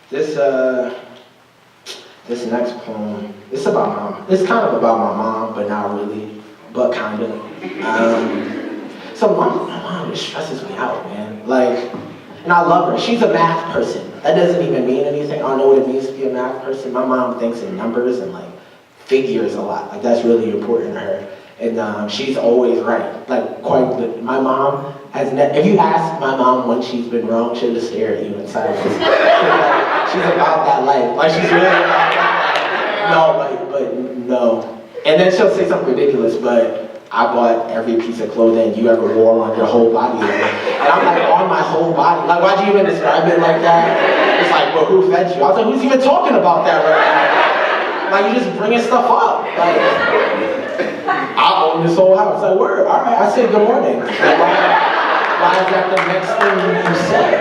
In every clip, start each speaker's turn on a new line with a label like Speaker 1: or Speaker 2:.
Speaker 1: This this next poem, it's about it's kind of about my mom, but not really, but kind of. So my mom just stresses me out, man. Like, and I love her. She's a math person. That doesn't even mean anything. I don't know what it means to be a math person. My mom thinks in numbers and like figures a lot. Like that's really important to her. And she's always right. Like my mom has if you ask my mom when she's been wrong, she'll just stare at you in silence. She's about that life. Like she's really about that life. No, but no. And then she'll say something ridiculous, but I bought every piece of clothing you ever wore on your whole body. And I'm like, on my whole body. Like, why'd you even describe it like that? It's like, well, who fed you? I was like, who's even talking about that right now? Like, you're just bringing stuff up. Like, I own this whole house. Like, word, all right, I said good morning. Like, why is that the next thing you said?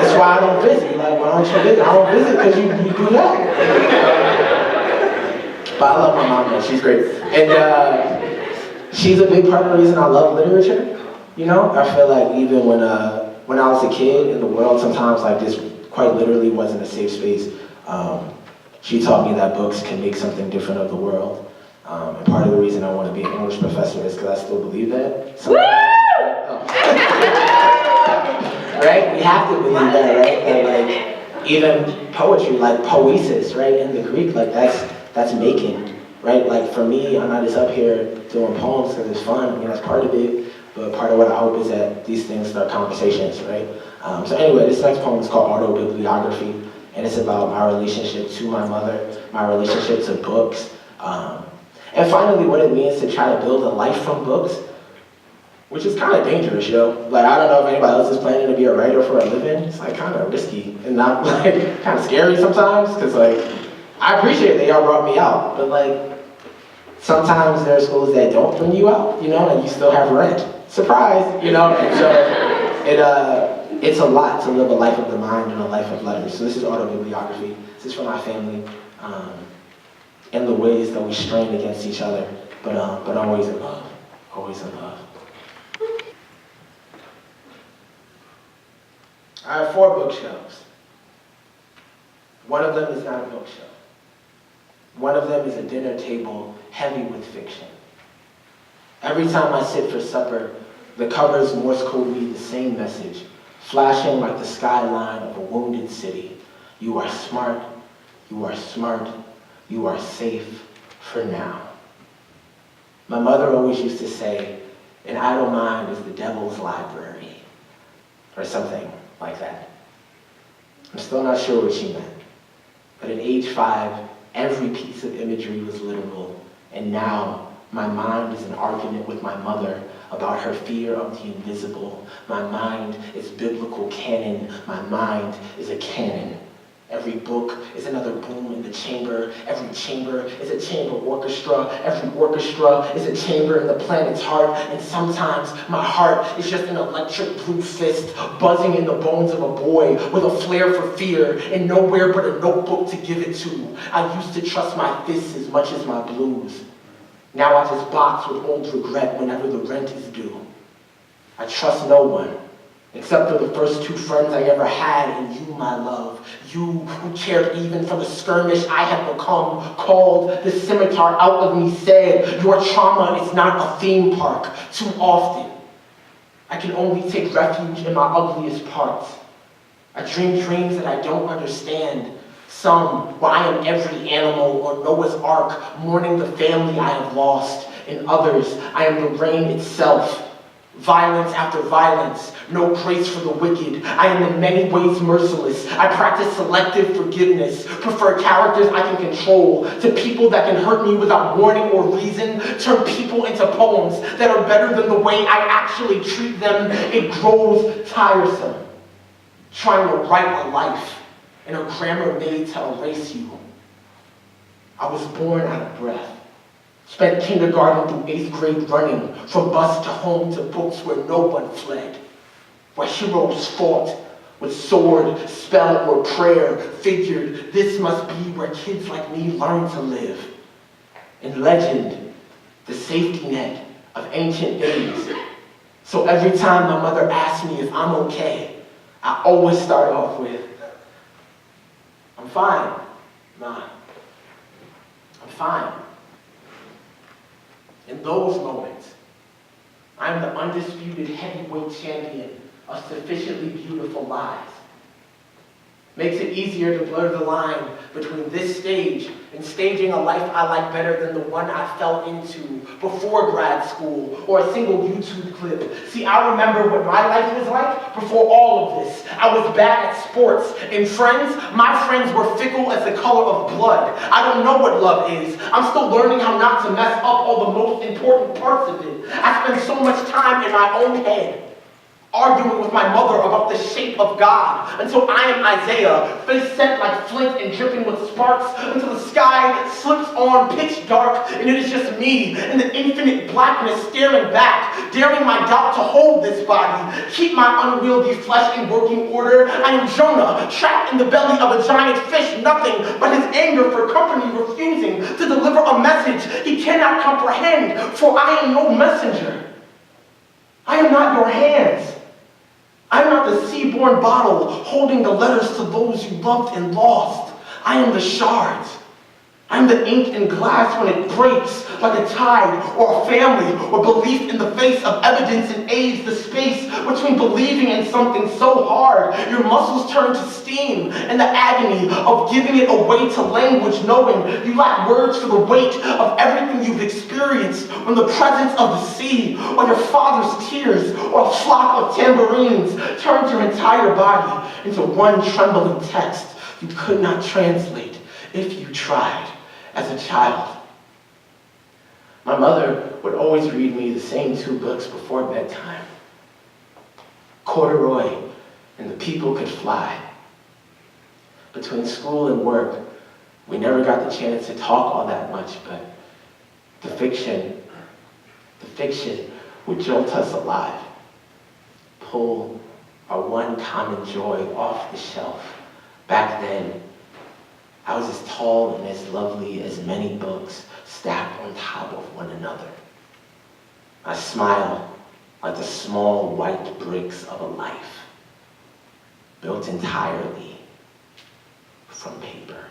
Speaker 1: That's why I don't visit. Like, why don't you visit? I don't visit because you do that. But I love my mom, man. She's great. And she's a big part of the reason I love literature. You know, I feel like even when I was a kid in the world, sometimes like this quite literally wasn't a safe space. She taught me that books can make something different of the world. And part of the reason I want to be an English professor is because I still believe that. So, right? We have to believe that, right? And like even poetry, like poesis, right? In the Greek, like that's making, right? Like for me, I'm not just up here doing poems because it's fun. I mean, that's part of it. But part of what I hope is that these things start conversations, right? So anyway, this next poem is called Autobibliography, and it's about my relationship to my mother, my relationship to books, and finally what it means to try to build a life from books, which is kind of dangerous, yo. Like, I don't know if anybody else is planning to be a writer for a living. It's like kind of risky and not like kind of scary sometimes, because like, I appreciate that y'all brought me out, but like, sometimes there are schools that don't bring you out, you know, and you still have rent. Surprise, you know, and so it's a lot to live a life of the mind and a life of letters. So this is autobibliography. This is for my family, and the ways that we strain against each other, but always in love, always in love. I have 4 bookshelves. One of them is not a bookshelf. One of them is a dinner table heavy with fiction. Every time I sit for supper, the covers Morse code me the same message, flashing like the skyline of a wounded city. You are smart, you are smart, you are safe for now. My mother always used to say, an idle mind is the devil's library, or something like that. I'm still not sure what she meant, but at age 5, every piece of imagery was literal, and now my mind is an argument with my mother about her fear of the invisible. My mind is biblical canon. My mind is a canon. Every book is another boom in the chamber. Every chamber is a chamber orchestra. Every orchestra is a chamber in the planet's heart. And sometimes my heart is just an electric blue fist buzzing in the bones of a boy with a flair for fear and nowhere but a notebook to give it to. I used to trust my fists as much as my blues. Now I just box with old regret whenever the rent is due. I trust no one, except for the first 2 friends I ever had, and you, my love. You who cared even for the skirmish I had become, called the scimitar out of me, said, your trauma is not a theme park. Too often, I can only take refuge in my ugliest parts. I dream dreams that I don't understand. Some where I am every animal or Noah's Ark, mourning the family I have lost. In others, I am the rain itself. Violence after violence, no grace for the wicked. I am in many ways merciless. I practice selective forgiveness, prefer characters I can control to people that can hurt me without warning or reason, turn people into poems that are better than the way I actually treat them. It grows tiresome, trying to write a life and a grammar made to erase you. I was born out of breath. Spent kindergarten through 8th grade running, from bus to home to books where no one fled. Where heroes fought with sword, spell, or prayer, figured this must be where kids like me learn to live. In legend, the safety net of ancient days. So every time my mother asks me if I'm okay, I always start off with, I'm fine, Ma. I'm fine. In those moments, I'm the undisputed heavyweight champion of sufficiently beautiful lies. Makes it easier to blur the line between this stage and staging a life I like better than the one I fell into before grad school or a single YouTube clip. See, I remember what my life was like before all of this. I was bad at sports and friends. My friends were fickle as the color of blood. I don't know what love is. I'm still learning how not to mess up all the most important parts of it. I spend so much time in my own head, arguing with my mother about the shape of God, until I am Isaiah, face set like flint and dripping with sparks, until the sky slips on pitch dark, and it is just me in the infinite blackness staring back, daring my doubt to hold this body, keep my unwieldy flesh in working order. I am Jonah, trapped in the belly of a giant fish, nothing but his anger for company refusing to deliver a message he cannot comprehend, for I am no messenger. I am not your hands. I'm not the sea-born bottle holding the letters to those you loved and lost. I am the shards. I'm the ink in glass when it breaks, like a tide or a family or belief in the face of evidence and aids the space between believing in something so hard your muscles turn to steam, and the agony of giving it away to language, knowing you lack words for the weight of everything you've experienced, when the presence of the sea or your father's tears or a flock of tambourines turned your entire body into one trembling text you could not translate if you tried. As a child, my mother would always read me the same two books before bedtime. Corduroy and The People Could Fly. Between school and work, we never got the chance to talk all that much, but the fiction would jolt us alive, pull our one common joy off the shelf. Back then, I was as tall and as lovely as many books stacked on top of one another. I smiled like the small white bricks of a life, built entirely from paper.